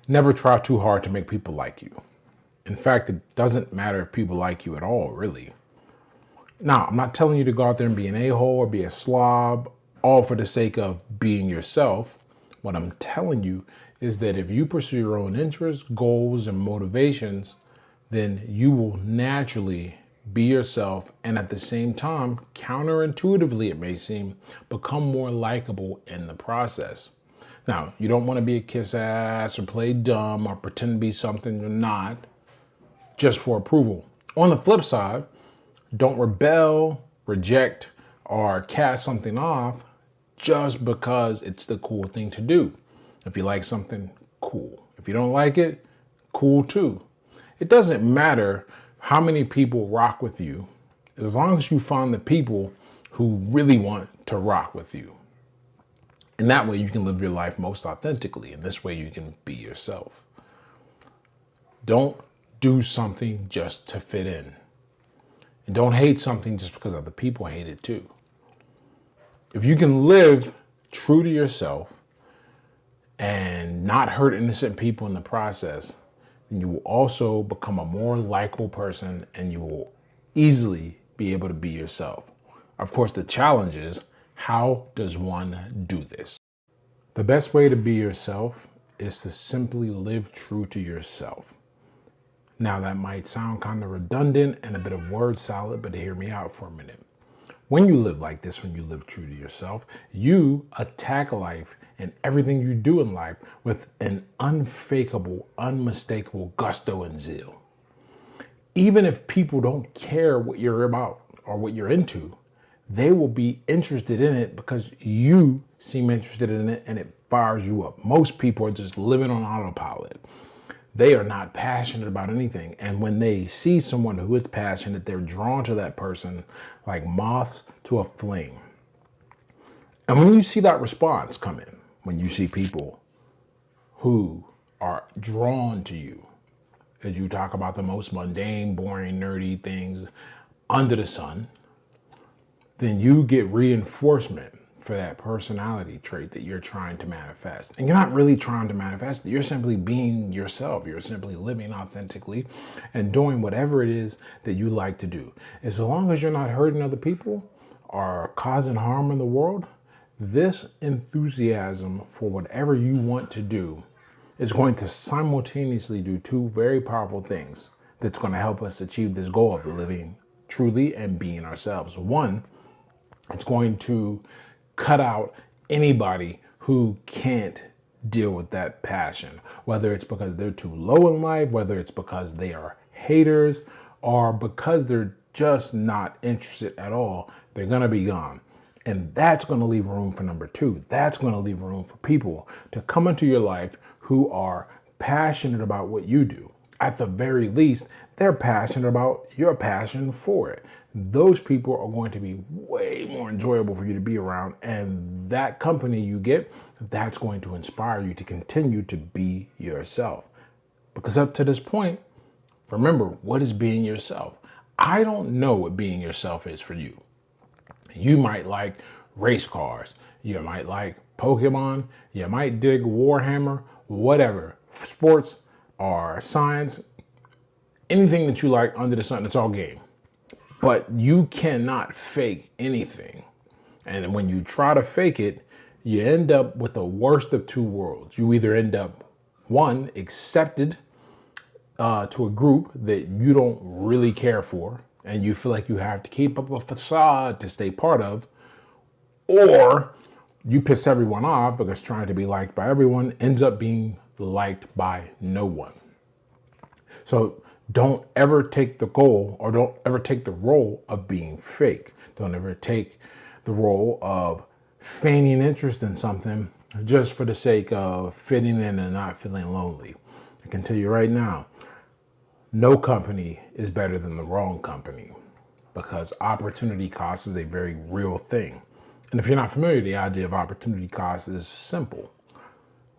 Never try too hard to make people like you. In fact, it doesn't matter if people like you at all, really. Now, I'm not telling you to go out there and be an a-hole or be a slob, all for the sake of being yourself. What I'm telling you is that if you pursue your own interests, goals, and motivations, then you will naturally be yourself and at the same time, counterintuitively it may seem, become more likable in the process. Now, you don't want to be a kiss ass or play dumb or pretend to be something you're not just for approval. On the flip side, don't rebel, reject, or cast something off just because it's the cool thing to do. If you like something, cool. If you don't like it, cool too. It doesn't matter how many people rock with you, as long as you find the people who really want to rock with you. And that way you can live your life most authentically. And this way you can be yourself. Don't do something just to fit in. And don't hate something just because other people hate it too. If you can live true to yourself and not hurt innocent people in the process, then you will also become a more likable person and you will easily be able to be yourself. Of course, the challenge is, how does one do this? The best way to be yourself is to simply live true to yourself. Now, that might sound kind of redundant and a bit of word salad, but hear me out for a minute. When you live like this, when you live true to yourself, you attack life and everything you do in life with an unfakeable, unmistakable gusto and zeal. Even if people don't care what you're about or what you're into, they will be interested in it because you seem interested in it and it fires you up. Most people are just living on autopilot. They are not passionate about anything. And when they see someone who is passionate, they're drawn to that person like moths to a flame. And when you see that response come in, when you see people who are drawn to you, as you talk about the most mundane, boring, nerdy things under the sun, then you get reinforcement for that personality trait that you're trying to manifest. And you're not really trying to manifest it. You're simply being yourself. You're simply living authentically and doing whatever it is that you like to do. As long as you're not hurting other people or causing harm in the world, this enthusiasm for whatever you want to do is going to simultaneously do two very powerful things that's going to help us achieve this goal of living truly and being ourselves. One, it's going to cut out anybody who can't deal with that passion, whether it's because they're too low in life, whether it's because they are haters, or because they're just not interested at all. They're going to be gone. And that's going to leave room for number two. That's going to leave room for people to come into your life who are passionate about what you do. At the very least, they're passionate about your passion for it. Those people are going to be way more enjoyable for you to be around. And that company you get, that's going to inspire you to continue to be yourself. Because up to this point, remember, what is being yourself? I don't know what being yourself is for you. You might like race cars. You might like Pokemon. You might dig Warhammer, whatever. Sports or science, anything that you like under the sun, it's all game. But you cannot fake anything. And when you try to fake it, you end up with the worst of two worlds. You either end up, one, accepted to a group that you don't really care for, and you feel like you have to keep up a facade to stay part of, or you piss everyone off because trying to be liked by everyone ends up being liked by no one. So don't ever take the goal, or don't ever take the role of being fake. Don't ever take the role of feigning interest in something just for the sake of fitting in and not feeling lonely. I can tell you right now, no company is better than the wrong company, because opportunity cost is a very real thing. And if you're not familiar, the idea of opportunity cost is simple.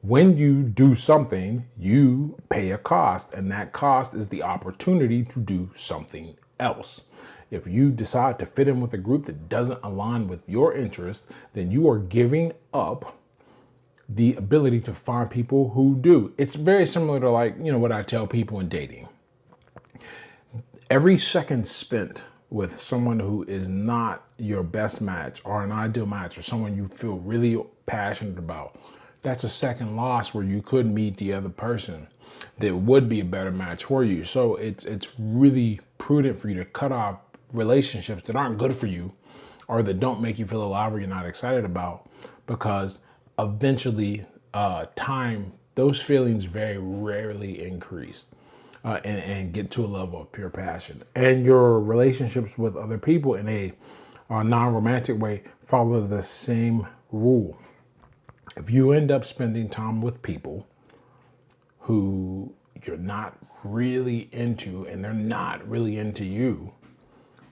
When you do something, you pay a cost, and that cost is the opportunity to do something else. If you decide to fit in with a group that doesn't align with your interest, then you are giving up the ability to find people who do. It's very similar to, like, what I tell people in dating. Every second spent with someone who is not your best match or an ideal match or someone you feel really passionate about, that's a second loss where you could meet the other person that would be a better match for you. So it's really prudent for you to cut off relationships that aren't good for you or that don't make you feel alive or you're not excited about, because eventually, time, those feelings very rarely increase and get to a level of pure passion. And your relationships with other people in a non-romantic way follow the same rule. If you end up spending time with people who you're not really into and they're not really into you,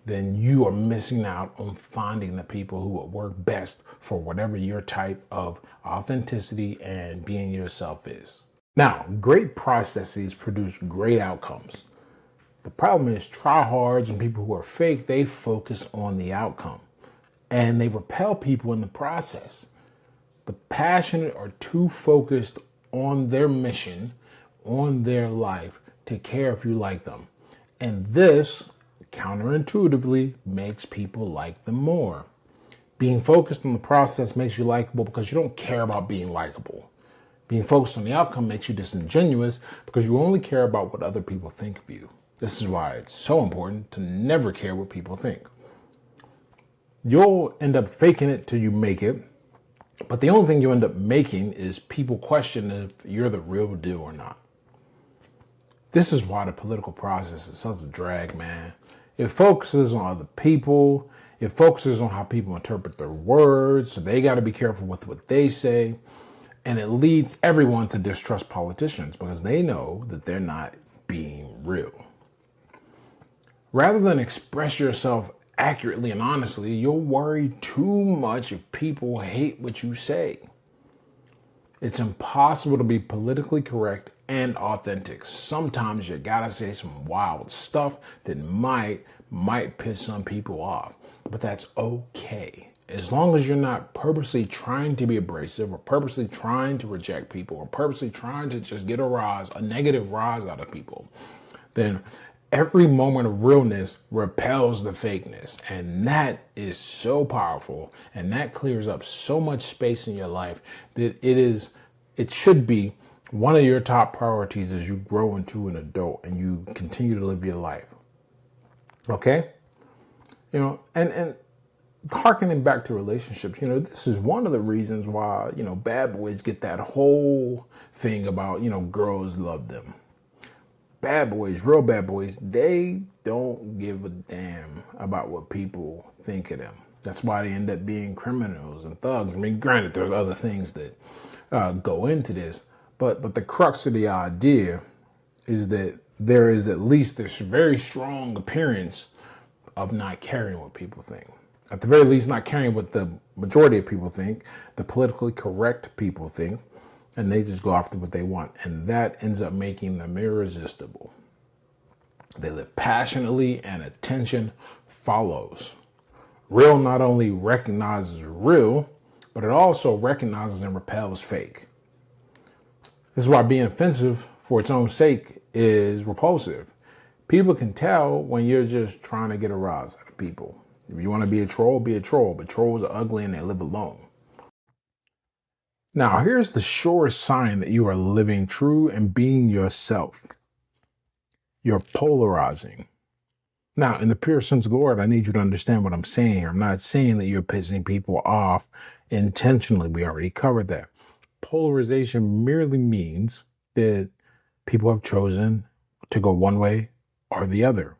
then you are missing out on finding the people who will work best for whatever your type of authenticity and being yourself is. Now, great processes produce great outcomes. The problem is tryhards and people who are fake, they focus on the outcome and they repel people in the process. The passionate are too focused on their mission, on their life, to care if you like them. And this, counterintuitively, makes people like them more. Being focused on the process makes you likable because you don't care about being likable. Being focused on the outcome makes you disingenuous because you only care about what other people think of you. This is why it's so important to never care what people think. You'll end up faking it till you make it, but the only thing you end up making is people question if you're the real deal or not. This is why the political process is such a drag, man. It focuses on other people. It focuses on how people interpret their words, so they got to be careful with what they say. And it leads everyone to distrust politicians because they know that they're not being real. Rather than express yourself accurately and honestly, you'll worry too much if people hate what you say. It's impossible to be politically correct and authentic. Sometimes you gotta say some wild stuff that might piss some people off, but that's okay. As long as you're not purposely trying to be abrasive or purposely trying to reject people or purposely trying to just get a negative rise out of people, then every moment of realness repels the fakeness. And that is so powerful. And that clears up so much space in your life that it should be one of your top priorities as you grow into an adult and you continue to live your life. Okay? And harkening back to relationships, this is one of the reasons why, bad boys get that whole thing about, girls love them. Bad boys, real bad boys, they don't give a damn about what people think of them. That's why they end up being criminals and thugs. I mean, granted, there's other things that go into this, but the crux of the idea is that there is at least this very strong appearance of not caring what people think. At the very least, not caring what the majority of people think, the politically correct people think, and they just go after what they want. And that ends up making them irresistible. They live passionately and attention follows. Real not only recognizes real, but it also recognizes and repels fake. This is why being offensive for its own sake is repulsive. People can tell when you're just trying to get a rise out of people. If you want to be a troll, but trolls are ugly and they live alone. Now, here's the surest sign that you are living true and being yourself. You're polarizing. Now, in the pure sense of the word, I need you to understand what I'm saying here. I'm not saying that you're pissing people off intentionally. We already covered that. Polarization merely means that people have chosen to go one way or the other.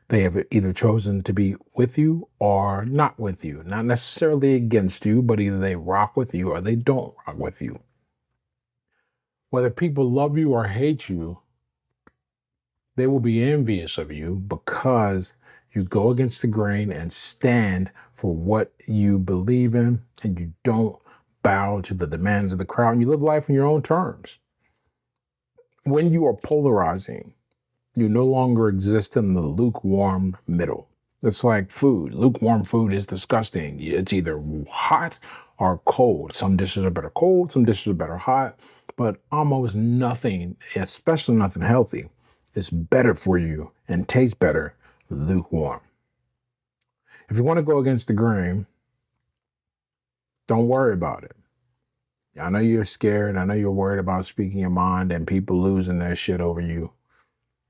They have either chosen to be with you or not with you. Not necessarily against you, but either they rock with you or they don't rock with you. Whether people love you or hate you, they will be envious of you because you go against the grain and stand for what you believe in, and you don't bow to the demands of the crowd, and you live life on your own terms. When you are polarizing, you no longer exist in the lukewarm middle. It's like food. Lukewarm food is disgusting. It's either hot are cold. Some dishes are better cold, some dishes are better hot, but almost nothing, especially nothing healthy, is better for you and tastes better lukewarm. If you want to go against the grain, don't worry about it. I know you're scared. I know you're worried about speaking your mind and people losing their shit over you.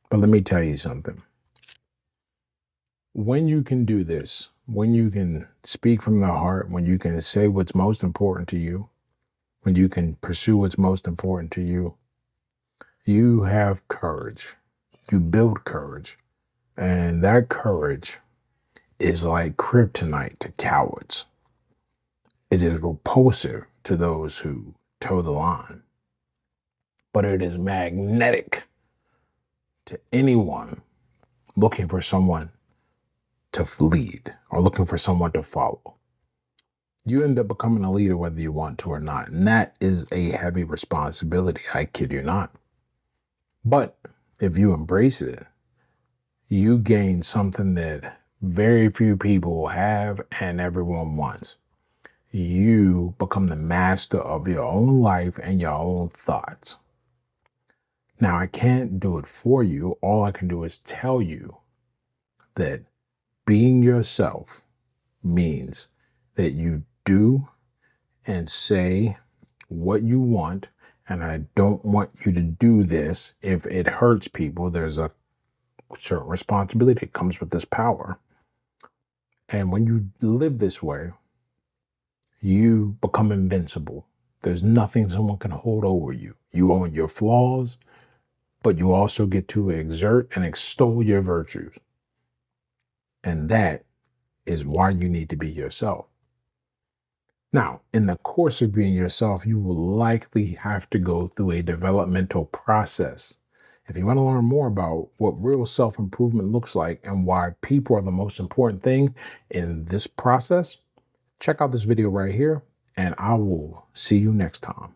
But let me tell you something. When you can do this, when you can speak from the heart, when you can say what's most important to you, when you can pursue what's most important to you, you have courage. You build courage. And that courage is like kryptonite to cowards. It is repulsive to those who toe the line, but it is magnetic to anyone looking for someone to lead or looking for someone to follow. You end up becoming a leader whether you want to or not. And that is a heavy responsibility. I kid you not. But if you embrace it, you gain something that very few people have and everyone wants. You become the master of your own life and your own thoughts. Now, I can't do it for you. All I can do is tell you that being yourself means that you do and say what you want. And I don't want you to do this if it hurts people. There's a certain responsibility that comes with this power. And when you live this way, you become invincible. There's nothing someone can hold over you. You own your flaws, but you also get to exert and extol your virtues. And that is why you need to be yourself. Now, in the course of being yourself, you will likely have to go through a developmental process. If you want to learn more about what real self-improvement looks like and why people are the most important thing in this process, check out this video right here, and I will see you next time.